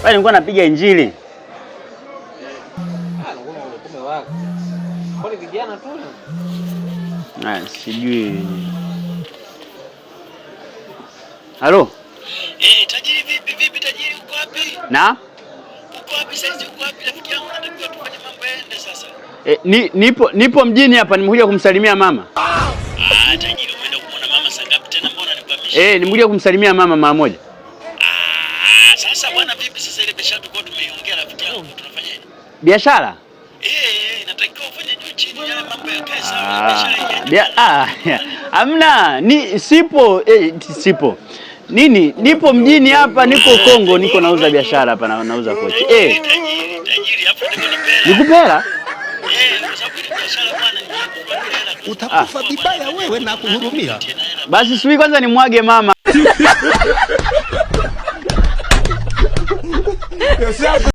Pale nilikuwa napiga injili. Kwani vijana tu? Sijui. Halo? Tajiri vipi tajiri uko wapi? Na? Uko wapi sasa? Uko wapi rafiki yangu? Natakiwa tufanye mambo yaende sasa. Nipo mjini hapa, nimekuja kumsalimia mama. Tajiri umeenda kumuona mama saa ngapi tena, mbona nikwamisha? Nimekuja kumsalimia mama mara moja. Sasa bwana vipi sasa ile biashara tulikuwa tumeiongea rafiki yangu tunafanyaje? Biashara? Natakiwa ufanye juu chini yale mambo ya kazi. Hamna, sipo. Nipo mjini hapa, niko Kongo, niko nauza biashara hapa, nauza kochi. Tajiri hapo nikupe hela? Kwa sababu ile biashara bwana utakufa vibaya wewe na kuhurumia. Basi subiri kwanza nimwage mama.